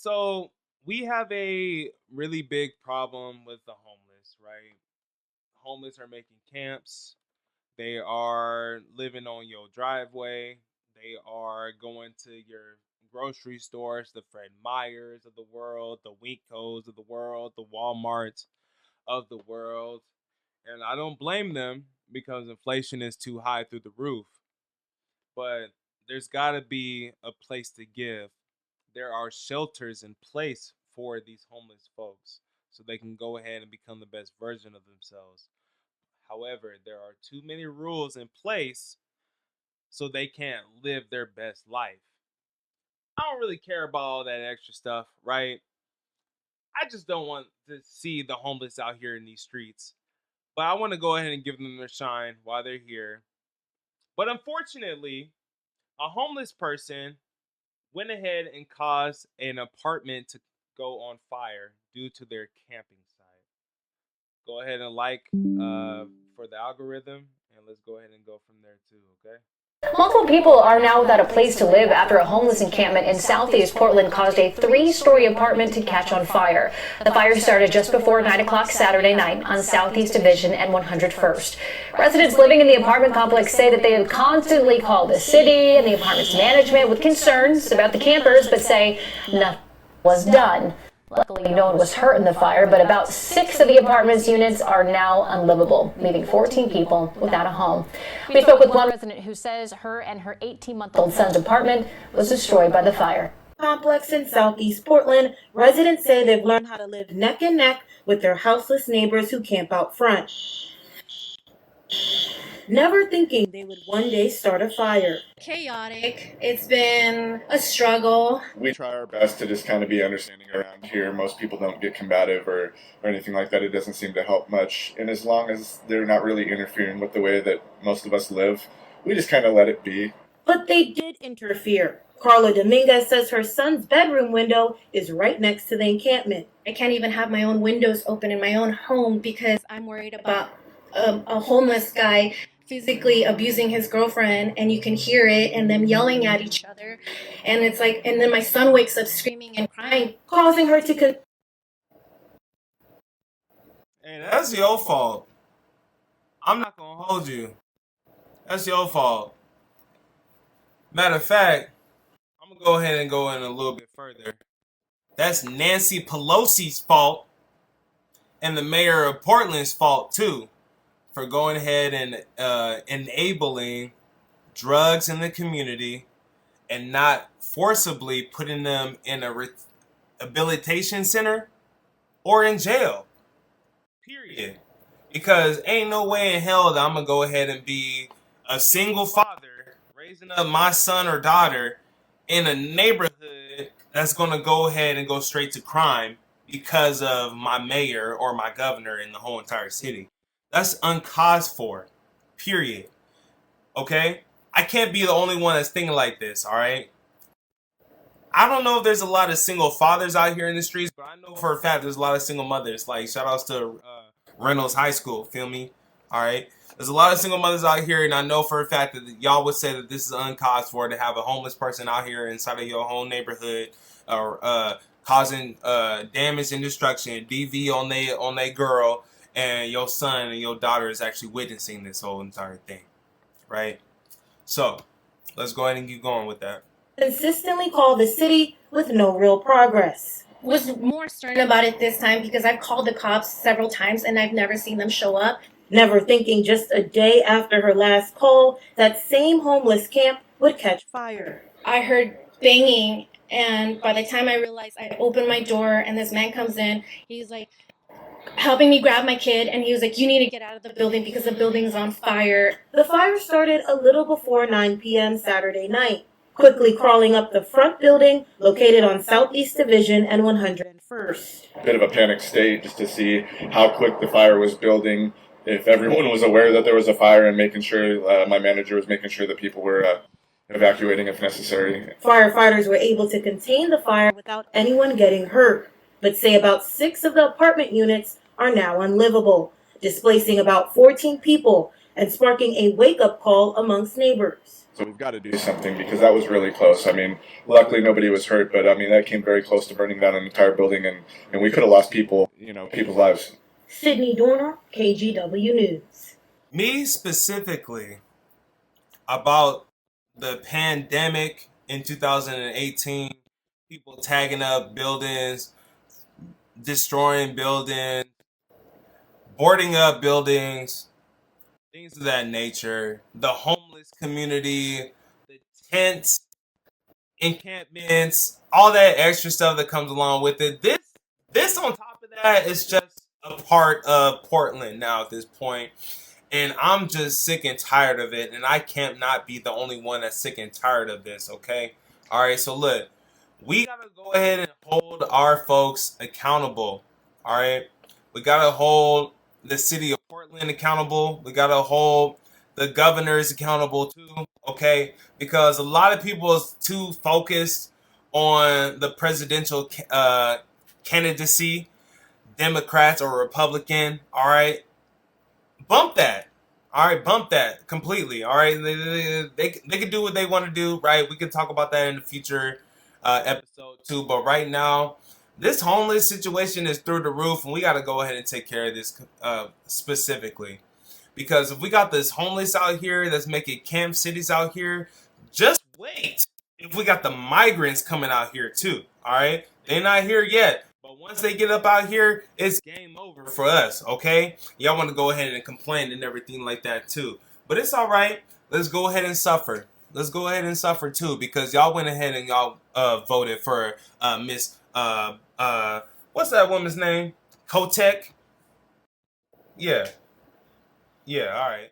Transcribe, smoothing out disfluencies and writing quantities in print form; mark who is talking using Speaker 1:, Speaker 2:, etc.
Speaker 1: So we have a really big problem with the homeless, right? Homeless are making camps. They are living on your driveway. They are going to your grocery stores, the Fred Meyers of the world, the Winkos of the world, the Walmarts of the world. And I don't blame them because inflation is too high through the roof. But there's got to be a place to give. There are shelters in place for these homeless folks so they can go ahead and become the best version of themselves. However, there are too many rules in place so they can't live their best life. I don't really care about all that extra stuff, right? I just don't want to see the homeless out here in these streets. But I want to go ahead and give them their shine while they're here. But unfortunately, a homeless person went ahead and caused an apartment to go on fire due to their camping site. Go ahead and for the algorithm, and let's go ahead and go from there too, okay?
Speaker 2: Multiple people are now without a place to live after a homeless encampment in southeast Portland caused a three-story apartment to catch on fire. The fire started just before 9 o'clock Saturday night on Southeast Division and 101st. Residents living in the apartment complex say that they have constantly called the city and the apartment's management with concerns about the campers, but say nothing was done. Luckily, no one was hurt in the fire, but about 6 of the apartment's units are now unlivable, leaving 14 people without a home. We spoke with one resident who says her and her 18-month-old son's apartment was destroyed by the fire.
Speaker 3: Complex in southeast Portland, residents say they've learned how to live neck and neck with their houseless neighbors who camp out front, never thinking they would one day start a fire.
Speaker 4: Chaotic. It's been a struggle.
Speaker 5: We try our best to just kind of be understanding around here. Most people don't get combative or anything like that. It doesn't seem to help much. And as long as they're not really interfering with the way that most of us live, we just kind of let it be.
Speaker 3: But they did interfere. Carla Dominguez says her son's bedroom window is right next to the encampment.
Speaker 4: I can't even have my own windows open in my own home because I'm worried about a homeless guy physically abusing his girlfriend, and you can hear it and them yelling at each other, and it's like, and then my son wakes up screaming and crying,
Speaker 3: causing her to
Speaker 1: Hey, that's your fault. I'm not gonna hold you. That's your fault. Matter of fact, I'm gonna go ahead and go in a little bit further. That's Nancy Pelosi's fault and the mayor of Portland's fault too, for going ahead and enabling drugs in the community and not forcibly putting them in a rehabilitation center or in jail. Period. Because ain't no way in hell that I'm going to go ahead and be a single father raising up my son or daughter in a neighborhood that's going to go ahead and go straight to crime because of my mayor or my governor in the whole entire city. That's uncaused for, period. Okay? I can't be the only one that's thinking like this, all right? I don't know if there's a lot of single fathers out here in the streets, but I know for a fact there's a lot of single mothers. Like, shout outs to Reynolds High School, feel me? All right? There's a lot of single mothers out here, and I know for a fact that y'all would say that this is uncaused for, to have a homeless person out here inside of your whole neighborhood or causing damage and destruction, DV on they girl, and your son and your daughter is actually witnessing this whole entire thing, right? So, let's go ahead and keep going with that.
Speaker 3: Consistently call the city with no real progress.
Speaker 4: Was more stern about it this time because I've called the cops several times and I've never seen them show up.
Speaker 3: Never thinking just a day after her last call, that same homeless camp would catch fire.
Speaker 4: I heard banging, and by the time I realized, I opened my door and this man comes in. He's like helping me grab my kid, and he was like, you need to get out of the building because the building's on fire.
Speaker 3: The fire started a little before 9 p.m. Saturday night, quickly crawling up the front building located on Southeast Division and 101st.
Speaker 5: Bit of a panic state just to see how quick the fire was building, if everyone was aware that there was a fire, and making sure, my manager was making sure that people were evacuating if necessary.
Speaker 3: Firefighters were able to contain the fire without anyone getting hurt, but say about 6 of the apartment units are now unlivable, displacing about 14 people and sparking a wake-up call amongst neighbors.
Speaker 5: So we've got to do something because that was really close. I mean, luckily nobody was hurt, but I mean, that came very close to burning down an entire building, and we could have lost people, people's lives.
Speaker 3: Sydney Dorner, KGW News.
Speaker 1: Me specifically about the pandemic in 2018, people tagging up buildings, destroying buildings, boarding up buildings, things of that nature, the homeless community, the tents, encampments, all that extra stuff that comes along with it. This on top of that is just a part of Portland now at this point. And I'm just sick and tired of it. And I can't not be the only one that's sick and tired of this, okay? All right, so look, we got to go ahead and hold our folks accountable, all right? We got to hold the city of Portland accountable. We got to hold the governors accountable too, okay? Because a lot of people is too focused on the presidential candidacy, Democrats or Republican, all right? Bump that. All right, bump that completely. All right, they can do what they want to do, right? We can talk about that in the future episode too. But right now, this homeless situation is through the roof, and we got to go ahead and take care of this specifically. Because if we got this homeless out here that's making camp cities out here, just wait. If we got the migrants coming out here too, all right? They're not here yet. But once they get up out here, it's game over for us, okay? Y'all want to go ahead and complain and everything like that too. But it's all right. Let's go ahead and suffer. Let's go ahead and suffer too, because y'all went ahead and y'all voted for Miss, what's that woman's name? Kotek? Yeah. Yeah, all right.